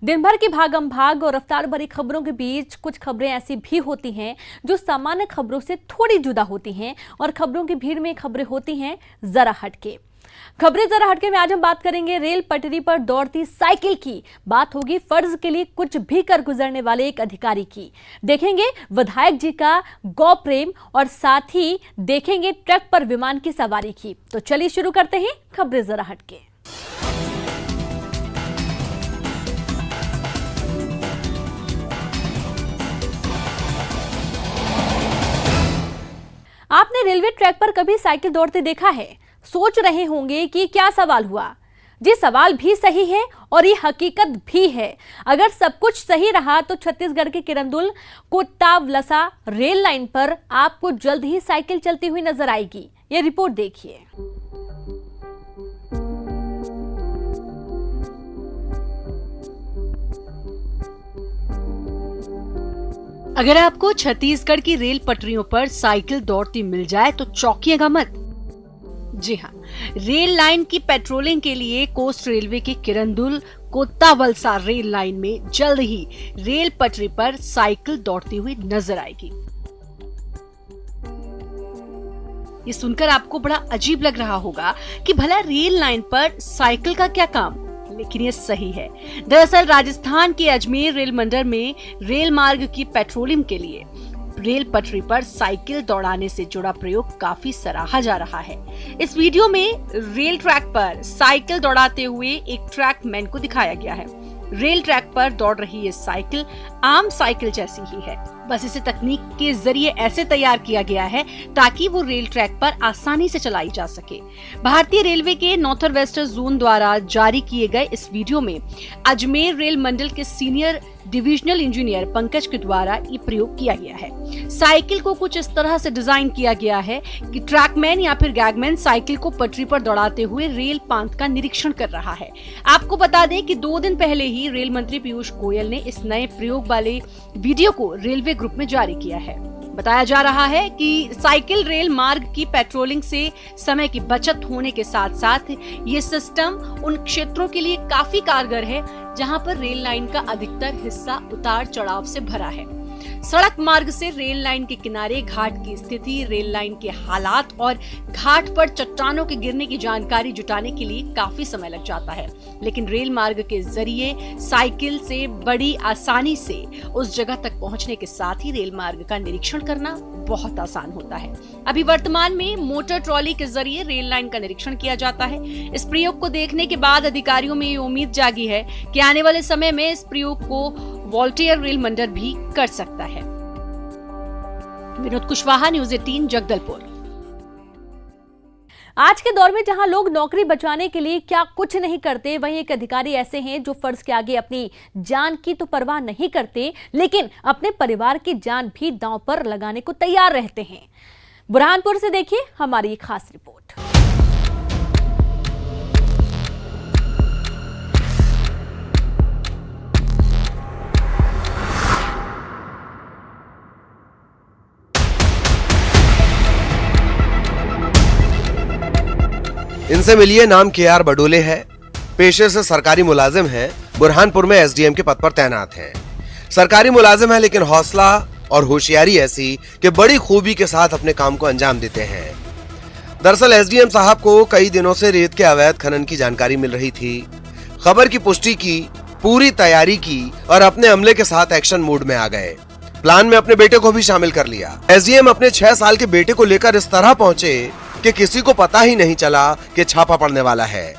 दिन भर की भागम भाग और रफ्तार भरी खबरों के बीच कुछ खबरें ऐसी भी होती हैं जो सामान्य खबरों से थोड़ी जुदा होती हैं और खबरों की भीड़ में खबरें होती हैं जरा हटके। खबरें जरा हटके में आज हम बात करेंगे रेल पटरी पर दौड़ती साइकिल की। बात होगी फर्ज के लिए कुछ भी कर गुजरने वाले एक अधिकारी की। देखेंगे विधायक जी का गौ प्रेम और साथ ही देखेंगे ट्रक पर विमान की सवारी की। तो चलिए शुरू करते हैं खबरें जरा हटके। आपने रेलवे ट्रैक पर कभी साइकिल दौड़ते देखा है? सोच रहे होंगे कि क्या सवाल हुआ। जी, सवाल भी सही है और ये हकीकत भी है। अगर सब कुछ सही रहा तो छत्तीसगढ़ के किरंदुल कोट्टावलसा रेल लाइन पर आपको जल्द ही साइकिल चलती हुई नजर आएगी। ये रिपोर्ट देखिए। अगर आपको छत्तीसगढ़ की रेल पटरियों पर साइकिल दौड़ती मिल जाए तो चौंकिएगा मत। जी हाँ, रेल लाइन की पेट्रोलिंग के लिए कोस्ट रेलवे की किरंदुल कोत्तावलसा रेल लाइन में जल्द ही रेल पटरी पर साइकिल दौड़ती हुई नजर आएगी। ये सुनकर आपको बड़ा अजीब लग रहा होगा कि भला रेल लाइन पर साइकिल का क्या काम, लेकिन ये सही है। दरअसल राजस्थान के अजमेर रेल मंडल में रेल मार्ग की पेट्रोलिंग के लिए रेल पटरी पर साइकिल दौड़ाने से जुड़ा प्रयोग काफी सराहा जा रहा है। इस वीडियो में रेल ट्रैक पर साइकिल दौड़ाते हुए एक ट्रैक मैन को दिखाया गया है। रेल ट्रैक पर दौड़ रही ये साइकिल आम साइकिल जैसी ही है, बस इसे तकनीक के जरिए ऐसे तैयार किया गया है ताकि वो रेल ट्रैक पर आसानी से चलाई जा सके। भारतीय रेलवे के नॉर्थ वेस्टर्न जोन द्वारा जारी किए गए इस वीडियो में अजमेर रेल मंडल के सीनियर डिविजनल इंजीनियर पंकज के द्वारा ये प्रयोग किया गया है। साइकिल को कुछ इस तरह से डिजाइन किया गया है कि ट्रैकमैन या फिर गैगमैन साइकिल को पटरी पर दौड़ाते हुए रेल पांत का निरीक्षण कर रहा है। आपको बता दें कि 2 दिन पहले ही रेल मंत्री पीयूष गोयल ने इस नए प्रयोग वाले वीडियो को रेलवे ग्रुप में जारी किया है। बताया जा रहा है कि साइकिल रेल मार्ग की पेट्रोलिंग से समय की बचत होने के साथ साथ ये सिस्टम उन क्षेत्रों के लिए काफी कारगर है जहां पर रेल लाइन का अधिकतर हिस्सा उतार चढ़ाव से भरा है। सड़क मार्ग से रेल लाइन के किनारे घाट की स्थिति, रेल लाइन के हालात और घाट पर चट्टानों के गिरने की जानकारी जुटाने के लिए काफी समय लग जाता है, लेकिन रेल मार्ग के जरिए साइकिल से बड़ी आसानी से उस जगह तक पहुंचने के साथ ही रेल मार्ग का निरीक्षण करना बहुत आसान होता है। अभी वर्तमान में मोटर ट्रॉली के जरिए रेल लाइन का निरीक्षण किया जाता है। इस प्रयोग को देखने के बाद अधिकारियों में ये उम्मीद जागी है कि आने वाले समय में इस प्रयोग को वॉल्टियर रेल मंडल भी कर सकता है। विनोद कुशवाहा, न्यूज़ 18, जगदलपुर। आज के दौर में जहां लोग नौकरी बचाने के लिए क्या कुछ नहीं करते, वहीं एक अधिकारी ऐसे हैं जो फर्ज के आगे अपनी जान की तो परवाह नहीं करते, लेकिन अपने परिवार की जान भी दांव पर लगाने को तैयार रहते हैं। बुरहानपुर से देखिए हमारी खास रिपोर्ट। इनसे मिलिए, नाम KR बडोले है, पेशे से सरकारी मुलाजिम हैं, बुरहानपुर में SDM के पद पर तैनात हैं। सरकारी मुलाजिम है लेकिन हौसला और होशियारी ऐसी कि बड़ी खूबी के साथ अपने काम को अंजाम देते हैं। दरअसल SDM साहब को कई दिनों से रेत के अवैध खनन की जानकारी मिल रही थी। खबर की पुष्टि की, पूरी तैयारी की और अपने अमले के साथ एक्शन मोड में आ गए। प्लान में अपने बेटे को भी शामिल कर लिया। SDM अपने 6 साल के बेटे को लेकर इस तरह पहुंचे कि किसी को पता ही नहीं चला कि छापा पड़ने वाला है।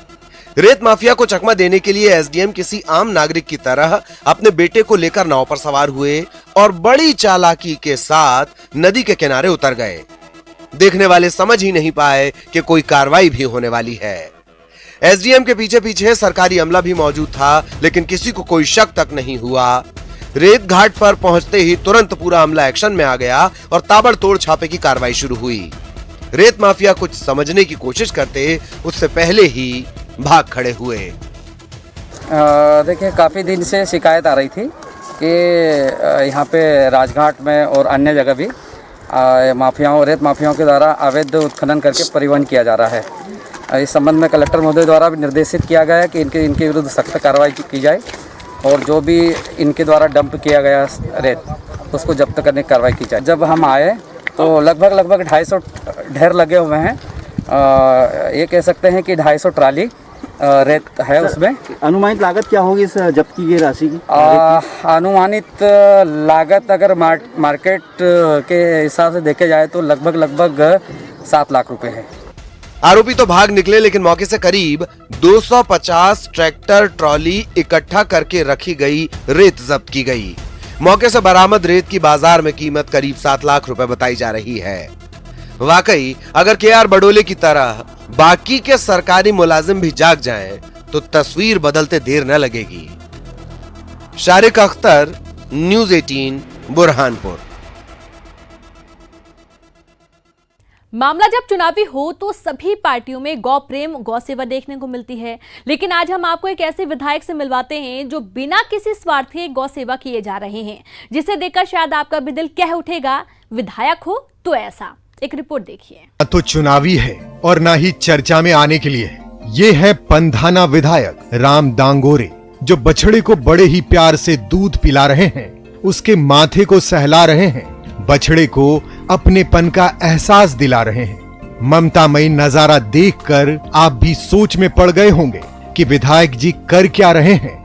रेत माफिया को चकमा देने के लिए SDM किसी आम नागरिक की तरह अपने बेटे को लेकर नाव पर सवार हुए और बड़ी चालाकी के साथ नदी के किनारे उतर गए। देखने वाले समझ ही नहीं पाए कि कोई कार्रवाई भी होने वाली है। SDM के पीछे पीछे सरकारी अमला भी मौजूद था, लेकिन किसी को कोई शक तक नहीं हुआ। रेत घाट पर पहुंचते ही तुरंत पूरा अमला एक्शन में आ गया और ताबड़तोड़ छापे की कार्रवाई शुरू हुई। रेत माफिया कुछ समझने की कोशिश करते उससे पहले ही भाग खड़े हुए। देखिए, काफ़ी दिन से शिकायत आ रही थी कि यहाँ पे राजघाट में और अन्य जगह भी माफियाओं, रेत माफियाओं के द्वारा अवैध उत्खनन करके परिवहन किया जा रहा है। इस संबंध में कलेक्टर महोदय द्वारा भी निर्देशित किया गया है कि इनके विरुद्ध सख्त कार्रवाई की जाए और जो भी इनके द्वारा डंप किया गया रेत उसको जब्त करने की कार्रवाई की जाए। जब हम आए तो लगभग 250 ढेर लगे हुए हैं। ये कह सकते हैं कि 250 ट्राली रेत है उसमें। अनुमानित लागत क्या होगी इस जब्त की गई राशि की? अनुमानित लागत अगर मार्केट के हिसाब से देखे जाए तो लगभग 7 लाख रुपए है। आरोपी तो भाग निकले, लेकिन मौके से करीब 250 ट्रैक्टर ट्रॉली इकट्ठा करके रखी गई रेत जब्त की गई। मौके से बरामद रेत की बाजार में कीमत करीब 7 लाख रुपए बताई जा रही है। वाकई अगर केआर बडोले की तरह बाकी के सरकारी मुलाजिम भी जाग जाएं, तो तस्वीर बदलते देर न लगेगी। शारिक अख्तर, न्यूज़ 18, बुरहानपुर। मामला जब चुनावी हो तो सभी पार्टियों में गौ प्रेम, गौ सेवा देखने को मिलती है, लेकिन आज हम आपको एक ऐसे विधायक से मिलवाते हैं जो बिना किसी स्वार्थ के गौ सेवा किए जा रहे हैं, जिसे देखकर शायद आपका भी दिल कह उठेगा, विधायक हो तो ऐसा। एक रिपोर्ट देखिए। न तो चुनावी है और न ही चर्चा में आने के लिए है। ये है पंधाना विधायक राम दांगोरे, जो बछड़े को बड़े ही प्यार से दूध पिला रहे हैं, उसके माथे को सहला रहे हैं, बछड़े को अपनेपन का एहसास दिला रहे हैं। ममतामयी नजारा देखकर आप भी सोच में पड़ गए होंगे कि विधायक जी कर क्या रहे हैं।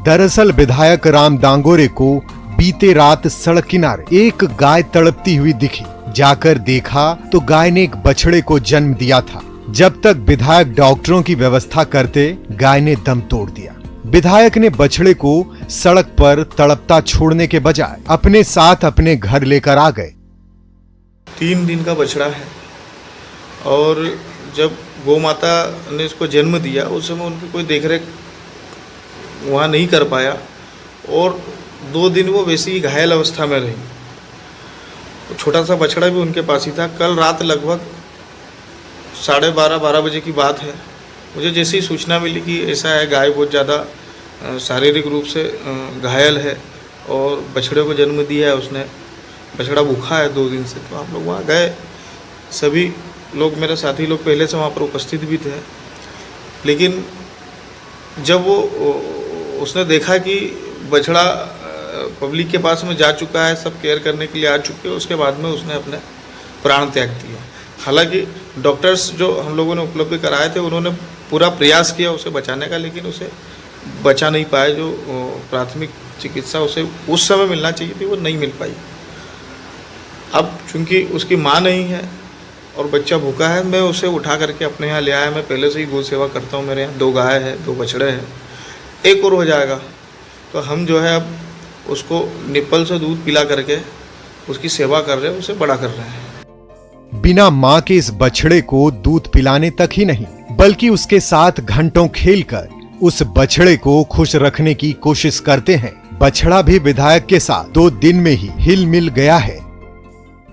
दरअसल विधायक राम दांगोरे को बीते रात सड़क किनारे एक गाय तड़पती हुई दिखी। जाकर देखा तो गाय ने एक बछड़े को जन्म दिया था। जब तक विधायक डॉक्टरों की व्यवस्था करते, गाय ने दम तोड़ दिया। विधायक ने बछड़े को सड़क पर तड़पता छोड़ने के बजाय अपने साथ अपने घर लेकर आ गए। 3 दिन का बछड़ा है और जब गौ माता ने इसको जन्म दिया उस समय उनकी कोई देखरेख वहाँ नहीं कर पाया और 2 दिन वो वैसी ही घायल अवस्था में रही। छोटा सा बछड़ा भी उनके पास ही था। कल रात लगभग 12:30 बजे की बात है। मुझे जैसे ही सूचना मिली कि ऐसा है, गाय बहुत ज़्यादा शारीरिक रूप से घायल है और बछड़े को जन्म दिया है उसने, बछड़ा भूखा है 2 दिन से, तो हम लोग वहाँ गए। सभी लोग, मेरे साथी लोग पहले से वहाँ पर उपस्थित भी थे। लेकिन जब वो उसने देखा कि बछड़ा पब्लिक के पास में जा चुका है, सब केयर करने के लिए आ चुके हैं, उसके बाद में उसने अपने प्राण त्याग दिया। हालांकि डॉक्टर्स जो हम लोगों ने उपलब्ध कराए थे उन्होंने पूरा प्रयास किया उसे बचाने का, लेकिन उसे बचा नहीं पाए। जो प्राथमिक चिकित्सा उसे उस समय मिलना चाहिए थी वो नहीं मिल पाई। अब चूंकि उसकी माँ नहीं है और बच्चा भूखा है, मैं उसे उठा करके अपने यहाँ ले आया। मैं पहले से ही गौ सेवा करता हूँ, मेरे यहाँ 2 गाय है, 2 बछड़े हैं, 1 और हो जाएगा। तो हम जो है अब उसको निप्पल से दूध पिला करके उसकी सेवा कर रहे हैं, उसे बड़ा कर रहे हैं। बिना मां के इस बछड़े को दूध पिलाने तक ही नहीं, बल्कि उसके साथ घंटों खेलकर उस बछड़े को खुश रखने की कोशिश करते हैं। बछड़ा भी विधायक के साथ 2 दिन में ही हिल मिल गया है।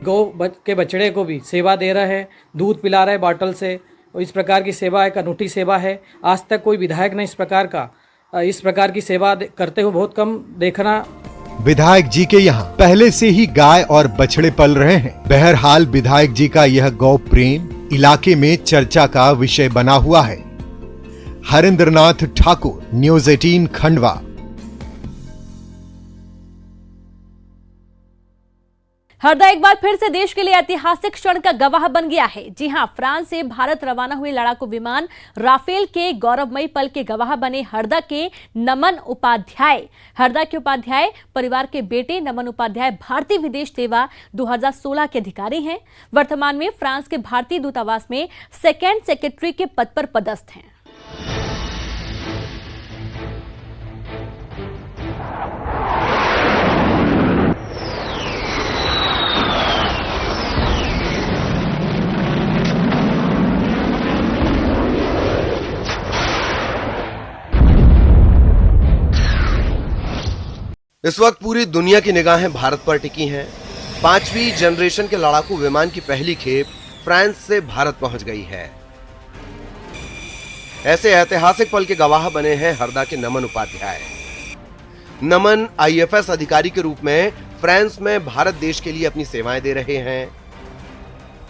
गौ के बछड़े को भी सेवा दे रहा है, दूध पिला रहा है बॉटल से। इस प्रकार की सेवा एक अनूठी सेवा है। आज तक कोई विधायक ने इस प्रकार की सेवा करते हुए बहुत कम देखना। विधायक जी के यहाँ पहले से ही गाय और बछड़े पल रहे हैं। बहरहाल विधायक जी का यह गौ प्रेम इलाके में चर्चा का विषय बना हुआ है। हरेंद्रनाथ ठाकुर, न्यूज़ 18 खंडवा। हरदा एक बार फिर से देश के लिए ऐतिहासिक क्षण का गवाह बन गया है। जी हां, फ्रांस से भारत रवाना हुए लड़ाकू विमान राफेल के गौरवमयी पल के गवाह बने हरदा के नमन उपाध्याय। हरदा के उपाध्याय परिवार के बेटे नमन उपाध्याय भारतीय विदेश सेवा 2016 के अधिकारी हैं। वर्तमान में फ्रांस के भारतीय दूतावास में सेकेंड सेक्रेटरी के पद पर पदस्थ हैं। इस वक्त पूरी दुनिया की निगाहें भारत पर टिकी हैं। 5वीं जनरेशन के लड़ाकू विमान की पहली खेप फ्रांस से भारत पहुंच गई है। ऐसे ऐतिहासिक पल के गवाह बने हैं हरदा के नमन उपाध्याय। नमन आईएफएस अधिकारी के रूप में फ्रांस में भारत देश के लिए अपनी सेवाएं दे रहे हैं।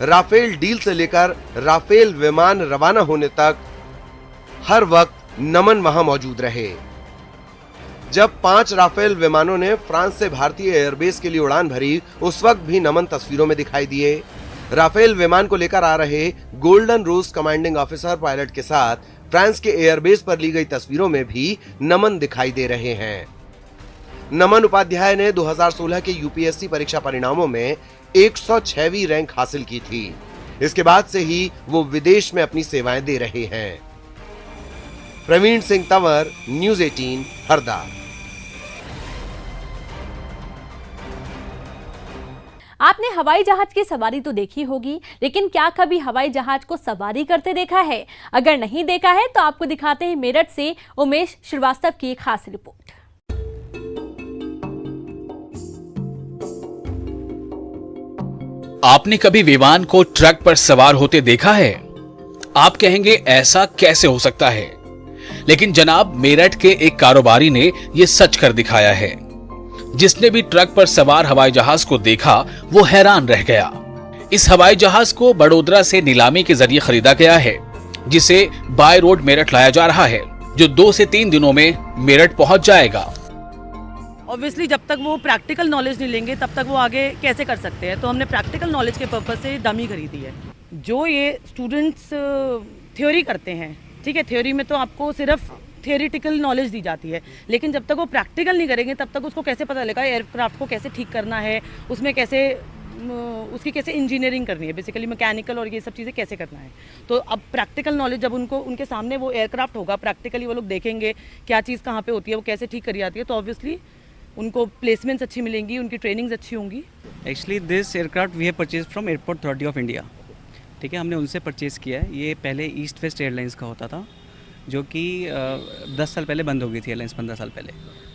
राफेल डील से लेकर राफेल विमान रवाना होने तक हर वक्त नमन वहां मौजूद रहे। जब 5 राफेल विमानों ने फ्रांस से भारतीय एयरबेस के लिए उड़ान भरी, उस वक्त भी नमन तस्वीरों में दिखाई दिए। राफेल विमान को लेकर आ रहे golden rose commanding officer pilot के साथ फ्रांस के एयरबेस पर ली गई तस्वीरों में भी नमन दिखाई दे रहे हैं। नमन उपाध्याय ने 2016 के यूपीएससी परीक्षा परिणामों में 106वीं रैंक हासिल की थी। इसके बाद से ही वो विदेश में अपनी सेवाएं दे रहे हैं। प्रवीण सिंह तंवर, न्यूज़ 18, हरदा। आपने हवाई जहाज की सवारी तो देखी होगी, लेकिन क्या कभी हवाई जहाज को सवारी करते देखा है? अगर नहीं देखा है तो आपको दिखाते हैं मेरठ से उमेश श्रीवास्तव की एक खास रिपोर्ट। आपने कभी विमान को ट्रक पर सवार होते देखा है? आप कहेंगे ऐसा कैसे हो सकता है, लेकिन जनाब मेरठ के एक कारोबारी ने यह सच कर दिखाया है। जिसने भी ट्रक पर सवार हवाई जहाज को देखा वो हैरान रह गया। इस हवाई जहाज को बड़ोदरा से नीलामी के जरिए खरीदा गया है, जिसे बाय रोड मेरठ लाया जा रहा है, जो 2 से 3 दिनों में मेरठ पहुंच जाएगा। ऑब्वियसली जब तक वो प्रैक्टिकल नॉलेज नहीं लेंगे तब तक वो आगे कैसे कर सकते हैं, तो हमने प्रैक्टिकल नॉलेज के पर्पज से डमी खरीदी है। जो ये स्टूडेंट्स थ्योरी करते हैं, ठीक है, थ्योरी में तो आपको सिर्फ थियोरिटिकल नॉलेज दी जाती है, लेकिन जब तक वो प्रैक्टिकल नहीं करेंगे तब तक उसको कैसे पता लगेगा एयरक्राफ्ट को कैसे ठीक करना है, उसमें कैसे उसकी कैसे इंजीनियरिंग करनी है, बेसिकली मैकेनिकल और ये सब चीज़ें कैसे करना है। तो अब प्रैक्टिकल नॉलेज जब उनके सामने वो एयरक्राफ्ट होगा, प्रैक्टिकली वो लोग देखेंगे क्या चीज़ कहाँ पे होती है, वो कैसे ठीक करी जाती है, तो ऑब्वियसली उनको प्लेसमेंट्स अच्छी मिलेंगी, उनकी ट्रेनिंग्स अच्छी होंगी। Actually this aircraft we have purchase from Airport Authority of India, ठीक है, हमने उनसे परचेज़ किया है। ये पहले ईस्ट वेस्ट एयरलाइंस का होता था, जो कि 10 साल पहले बंद हो गई थी एयरलाइंस, 15 साल पहले।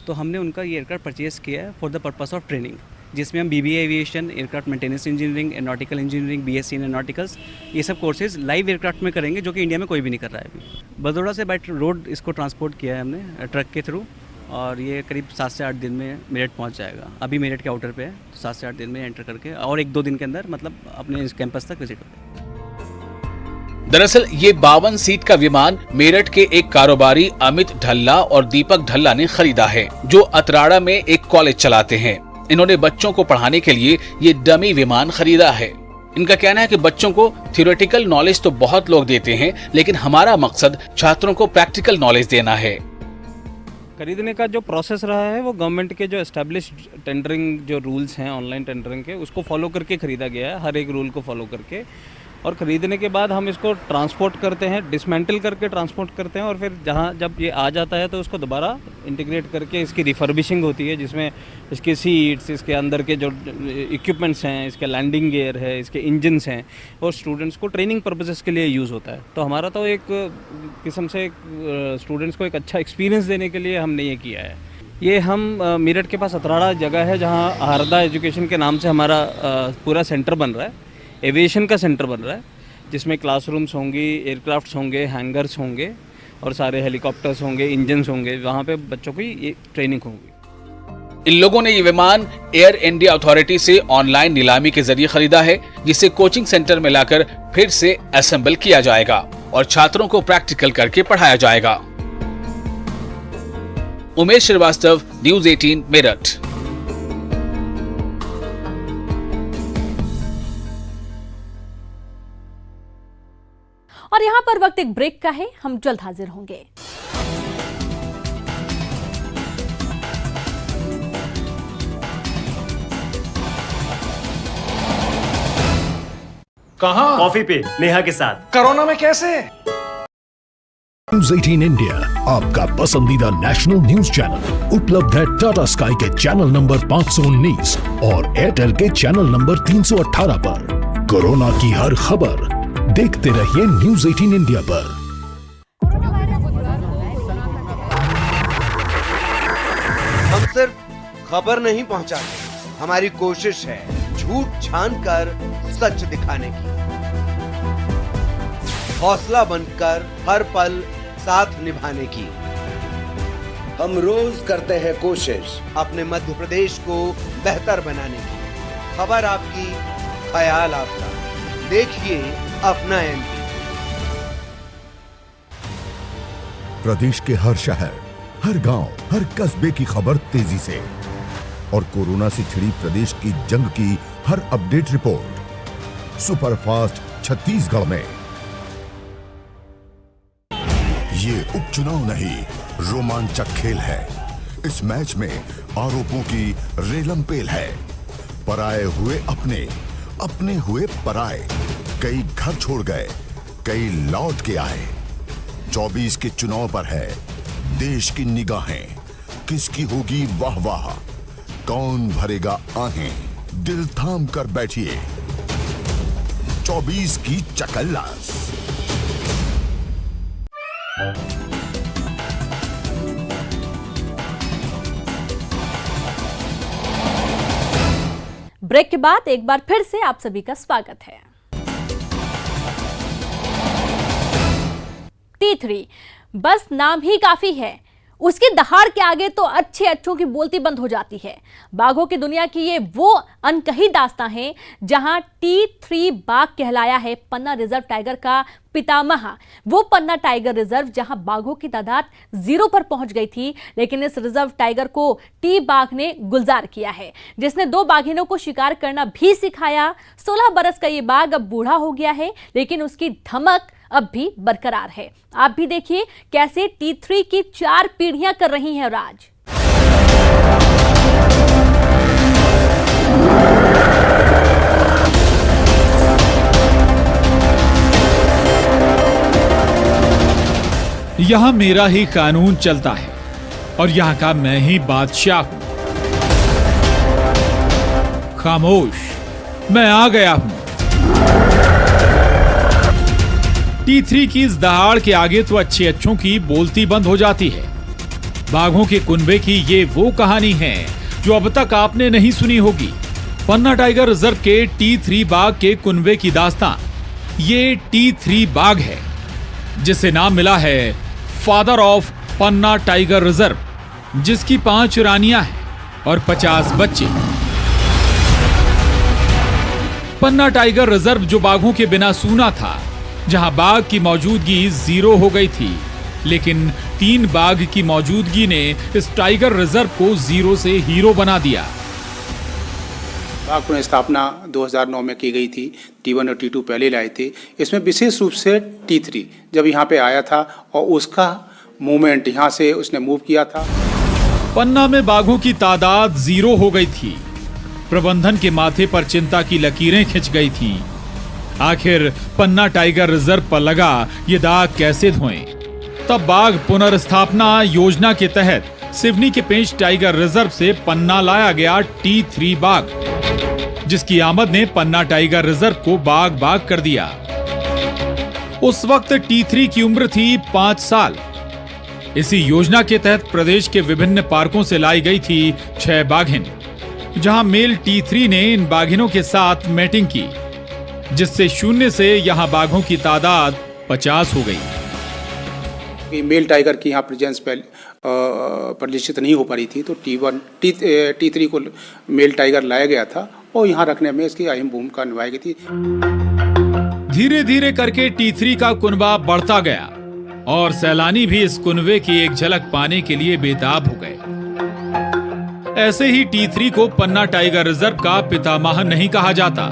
तो हमने उनका ये एयरक्राफ्ट परचेज़ किया है for the purpose of training, जिसमें हम BBA aviation, aircraft maintenance engineering, aeronautical engineering, BSc इन एरोनॉटिकल्स, ये सब कोर्सेज लाइव एयरक्राफ्ट में करेंगे, जो कि इंडिया में कोई भी नहीं कर रहा है अभी। बड़ोदरा से बाय रोड इसको ट्रांसपोर्ट किया है हमने ट्रक के थ्रू, और ये करीब 7 से 8 दिन में मेरठ पहुंच जाएगा। अभी मेरठ के आउटर पे है, तो 7 से 8 दिन में एंटर करके और 1-2 दिन के अंदर मतलब अपने इस कैंपस तक विजिट होगा। दरअसल ये 52 सीट का विमान मेरठ के एक कारोबारी अमित ढल्ला और दीपक ढल्ला ने खरीदा है, जो अतराड़ा में एक कॉलेज चलाते हैं। इन्होंने बच्चों को पढ़ाने के लिए ये डमी विमान खरीदा है। इनका कहना है कि बच्चों को थ्योरेटिकल नॉलेज तो बहुत लोग देते हैं, लेकिन हमारा मकसद छात्रों को प्रैक्टिकल नॉलेज देना है। खरीदने का जो प्रोसेस रहा है वो गवर्नमेंट के जो एस्टेब्लिश्ड टेंडरिंग जो रूल्स हैं ऑनलाइन टेंडरिंग के, उसको फॉलो करके खरीदा गया है, हर एक रूल को फॉलो करके। और ख़रीदने के बाद हम इसको ट्रांसपोर्ट करते हैं, डिसमेंटल करके ट्रांसपोर्ट करते हैं, और फिर जहाँ जब ये आ जाता है तो उसको दोबारा इंटीग्रेट करके इसकी रिफर्बिशिंग होती है, जिसमें इसकी सीट्स, इसके अंदर के जो इक्विपमेंट्स हैं, इसके लैंडिंग गियर है, इसके इंजन्स हैं, और स्टूडेंट्स को ट्रेनिंग पर्पसेस के लिए यूज़ होता है। तो हमारा तो एक किस्म से स्टूडेंट्स को एक अच्छा एक्सपीरियंस देने के लिए हमने ये किया है। ये हम मेरठ के पास अतराड़ा जगह है, जहाँ हरदा एजुकेशन के नाम से हमारा पूरा सेंटर बन रहा है, एविएशन का सेंटर बन रहा है, जिसमें क्लासरूम्स होंगी, एयरक्राफ्ट्स होंगे, हैंगर्स होंगे, और सारे हेलीकॉप्टर्स होंगे, इंजन्स होंगे, वहाँ पे बच्चों की ये ट्रेनिंग होगी। इन लोगों ने ये विमान एयर इंडिया अथॉरिटी से ऑनलाइन नीलामी के जरिए खरीदा है, जिसे कोचिंग सेंटर में लाकर फिर से असेंबल किया जाएगा और छात्रों को प्रैक्टिकल करके पढ़ाया जाएगा। उमेश श्रीवास्तव, न्यूज़ 18 मेरठ। और यहाँ पर वक्त एक ब्रेक का है, हम जल्द हाजिर होंगे। कहाँ? कॉफी पे नेहा के साथ। कोरोना में कैसे? न्यूज़ 18 इंडिया, आपका पसंदीदा नेशनल न्यूज चैनल, उपलब्ध है टाटा स्काई के चैनल नंबर 519 और एयरटेल के चैनल नंबर 318 पर। कोरोना की हर खबर देखते रहिए न्यूज़ 18 इंडिया पर। हम सिर्फ खबर नहीं पहुंचाते, हमारी कोशिश है झूठ छानकर सच दिखाने की, हौसला बनकर हर पल साथ निभाने की। हम रोज करते हैं कोशिश अपने मध्य प्रदेश को बेहतर बनाने की। खबर आपकी, ख्याल आपका, देखिए अपना MP। प्रदेश के हर शहर, हर गांव, हर कस्बे की खबर तेजी से और कोरोना से छिड़ी प्रदेश की जंग की हर अपडेट रिपोर्ट सुपरफास्ट छत्तीसगढ़ में। ये उपचुनाव नहीं, रोमांचक खेल है। इस मैच में आरोपों की रेलम पेल है। पराए हुए अपने, अपने हुए पराए। कई घर छोड़ गए, कई लौट के आए। 24 के चुनाव पर है देश की निगाहें। किसकी होगी वाह वाह, कौन भरेगा आहें। दिल थाम कर बैठिए, 24 की चकल्लस। ब्रेक के बाद एक बार फिर से आप सभी का स्वागत है। T3 बस नाम ही काफी है, उसकी दहाड़ के आगे तो अच्छे अच्छों की बोलती बंद हो जाती है। बाघों की दुनिया की ये वो अनकही दास्तां है जहां T3 बाघ कहलाया है पन्ना रिजर्व टाइगर का पितामह। वो पन्ना टाइगर रिजर्व जहां बाघों की तादाद 0 पर पहुंच गई थी, लेकिन इस रिजर्व टाइगर को टी बाघ ने गुलजार किया है, जिसने 2 बाघिनों को शिकार करना भी सिखाया। 16 बरस का ये बाघ अब बूढ़ा हो गया है, लेकिन उसकी धमक अब भी बरकरार है। आप भी देखिए कैसे T3 की 4 पीढ़ियां कर रही हैं राज। यहां मेरा ही कानून चलता है और यहां का मैं ही बादशाह हूं। खामोश, मैं आ गया हूं। T3 की इस दहाड़ के आगे तो अच्छे अच्छों की बोलती बंद हो जाती है। बाघों के कुनबे की ये वो कहानी है जो अब तक आपने नहीं सुनी होगी। पन्ना टाइगर रिजर्व के T3 बाघ के कुनबे की दास्तां। ये T3 बाघ है जिसे नाम मिला है father of Panna tiger reserve, जिसकी 5 रानियां हैं और 50 बच्चे। पन्ना टाइगर रिजर्व जो बाघों के बिना सूना था, जहां बाघ की मौजूदगी 0 हो गई थी, लेकिन 3 बाघ की मौजूदगी ने इस टाइगर रिजर्व को 0 से हीरो बना दिया। बाघ पुनर्स्थापना 2009 में की गई थी। T1 और T2 पहले लाए थे। इसमें विशेष रूप से T3 जब यहाँ पे आया था और उसका मूवमेंट यहाँ से उसने मूव किया था। पन्ना में बाघों की तादाद 0 हो गई थी। प्रबंधन के माथे पर चिंता की लकीरें खिंच गई थी। आखिर पन्ना टाइगर रिजर्व पर लगा ये दाग कैसे धोएं? तब बाघ पुनर्स्थापना योजना के तहत सिवनी के पेंच टाइगर रिजर्व से पन्ना लाया गया T3 बाघ, जिसकी आमद ने पन्ना टाइगर रिजर्व को बाघ बाघ कर दिया। उस वक्त T3 की उम्र थी 5 साल। इसी योजना के तहत प्रदेश के विभिन्न पार्कों से लाई गई थी 6 बाघिन, जहां मेल T3 ने इन बाघिनों के साथ मैटिंग की, जिससे 0 से यहां बाघों की तादाद 50 हो गई। मेल टाइगर की यहाँ प्रेजेंस परिलक्षित नहीं हो पा रही थी, तो T3 को मेल टाइगर लाया गया था और यहाँ रखने में इसकी अहम भूमिका निभाई गई थी। धीरे धीरे करके T3 का कुनबा बढ़ता गया और सैलानी भी इस कुनबे की एक झलक पाने के लिए बेताब हो गए। ऐसे ही T3 को पन्ना टाइगर रिजर्व का पितामह नहीं कहा जाता।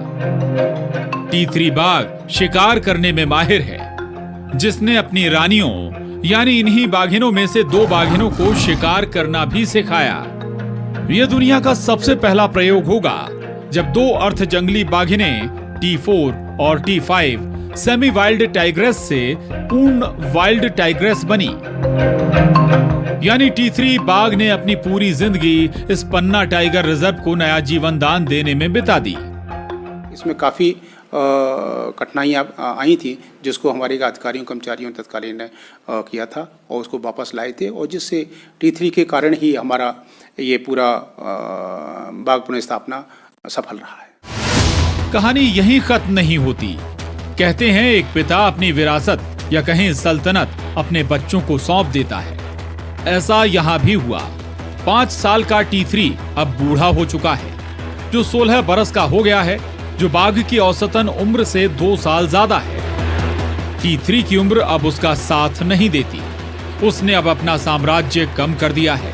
T3 बाघ शिकार करने में माहिर है, जिसने अपनी रानियों यानी इन्हीं बाघिनों में से 2 बाघिनों को शिकार करना भी सिखाया। यह दुनिया का सबसे पहला प्रयोग होगा जब 2 अर्ध जंगली बाघिनें T4 और T5 सेमी वाइल्ड टाइग्रेस से पूर्ण वाइल्ड टाइग्रेस बनी। यानी T3 बाघ ने अपनी पूरी जिंदगी इस पन्ना टाइगर रिजर्व को नया जीवन दान देने में बिता दी। इसमें काफी कठिनाइयाँ आई थी, जिसको हमारे अधिकारियों कर्मचारियों तत्कालीन ने किया था और उसको वापस लाए थे, और जिससे T3 के कारण ही हमारा ये पूरा बाघ पुनर्स्थापना सफल रहा है। कहानी यहीं खत्म नहीं होती। कहते हैं एक पिता अपनी विरासत या कहें सल्तनत अपने बच्चों को सौंप देता है। ऐसा यहाँ भी हुआ। 5 साल का T3 अब बूढ़ा हो चुका है, जो 16 बरस का हो गया है, जो बाघ की औसतन उम्र से 2 साल ज्यादा है। T3 की उम्र अब उसका साथ नहीं देती। उसने अब अपना साम्राज्य कम कर दिया है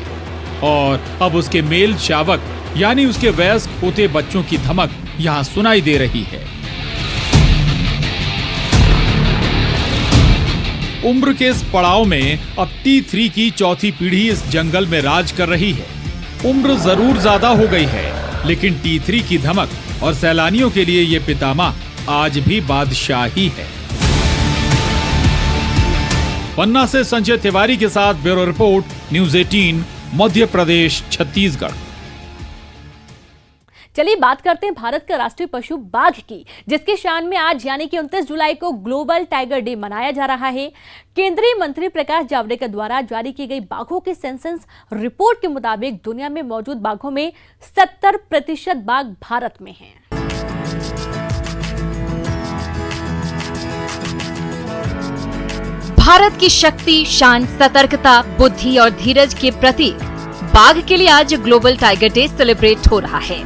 और अब उसके मेल शावक यानी उसके वयस्क होते बच्चों की धमक यहाँ सुनाई दे रही है। उम्र के इस पड़ाव में अब T3 की चौथी पीढ़ी इस जंगल में राज कर रही है। उम्र जरूर ज्यादा हो गई है, लेकिन T3 की धमक और सैलानियों के लिए ये पितामह आज भी बादशाही है। पन्ना से संजय तिवारी के साथ bureau report, news 18, Madhya Pradesh, Chhattisgarh. चलिए बात करते हैं भारत का राष्ट्रीय पशु बाघ की, जिसकी शान में आज यानी कि 29 जुलाई को ग्लोबल टाइगर डे मनाया जा रहा है। केंद्रीय मंत्री प्रकाश जावड़ेकर द्वारा जारी की गई बाघों की सेंसस रिपोर्ट के मुताबिक दुनिया में मौजूद बाघों में 70% बाघ भारत में हैं। भारत की शक्ति, शान, सतर्कता, बुद्धि और धीरज के प्रतीक बाघ के लिए आज ग्लोबल टाइगर डे सेलिब्रेट हो रहा है।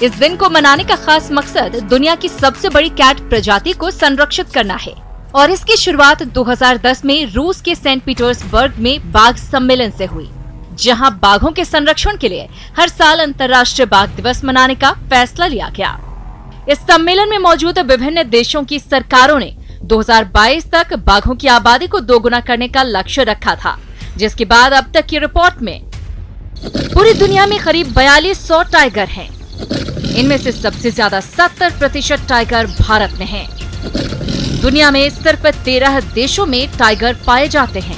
इस दिन को मनाने का खास मकसद दुनिया की सबसे बड़ी कैट प्रजाति को संरक्षित करना है और इसकी शुरुआत 2010 में रूस के सेंट पीटर्सबर्ग में बाघ सम्मेलन से हुई, जहां बाघों के संरक्षण के लिए हर साल अंतर्राष्ट्रीय बाघ दिवस मनाने का फैसला लिया गया। इस सम्मेलन में मौजूद विभिन्न देशों की सरकारों ने 2022 तक बाघों की आबादी को दोगुना करने का लक्ष्य रखा था, जिसके बाद अब तक की रिपोर्ट में पूरी दुनिया में करीब 4200 टाइगर हैं। इनमें से सबसे ज्यादा 70% टाइगर भारत में हैं। दुनिया में सिर्फ 13 देशों में टाइगर पाए जाते हैं।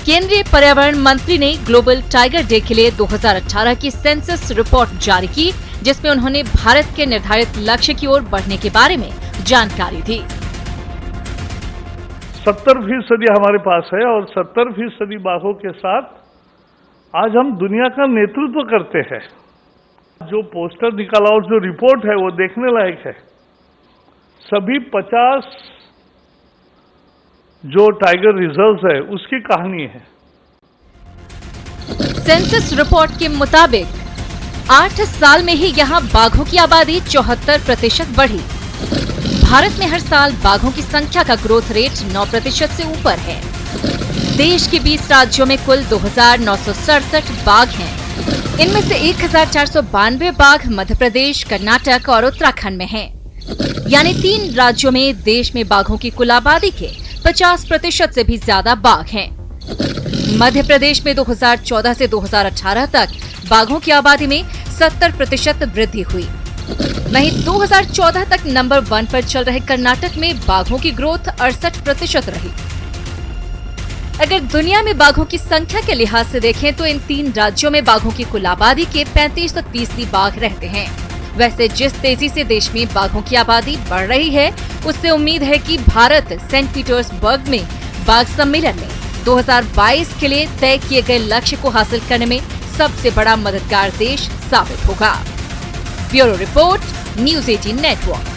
केंद्रीय पर्यावरण मंत्री ने ग्लोबल टाइगर डे के लिए 2018 की सेंसस रिपोर्ट जारी की, जिसमें उन्होंने भारत के निर्धारित लक्ष्य की ओर बढ़ने के बारे में जानकारी दी। 70% हमारे पास है और 70% बाघों के साथ आज हम दुनिया का नेतृत्व करते हैं। जो पोस्टर निकाला और जो रिपोर्ट है वो देखने लायक है। सभी 50 जो टाइगर रिजर्व्स है उसकी कहानी है। सेंसस रिपोर्ट के मुताबिक 8 साल में ही यहाँ बाघों की आबादी 74% बढ़ी। भारत में हर साल बाघों की संख्या का ग्रोथ रेट 9% से ऊपर है। देश के 20 राज्यों में कुल 2967 बाघ हैं। इनमें से 1492 बाघ मध्य प्रदेश, कर्नाटक और उत्तराखंड में हैं। यानी 3 राज्यों में देश में बाघों की कुल आबादी के 50% से भी ज्यादा बाघ हैं। मध्य प्रदेश में 2014 से 2018 तक बाघों की आबादी में 70% वृद्धि हुई। वहीं 2014 तक नंबर 1 पर चल रहे कर्नाटक में बाघों की ग्रोथ 68% रही। अगर दुनिया में बाघों की संख्या के लिहाज से देखें तो इन 3 राज्यों में बाघों की कुल आबादी के 35% बाघ रहते हैं। वैसे जिस तेजी से देश में बाघों की आबादी बढ़ रही है, उससे उम्मीद है कि भारत सेंट पीटर्सबर्ग में बाघ सम्मेलन में 2022 के लिए तय किए गए लक्ष्य को हासिल करने में सबसे बड़ा मददगार देश साबित होगा। Bureau report, news 18 network.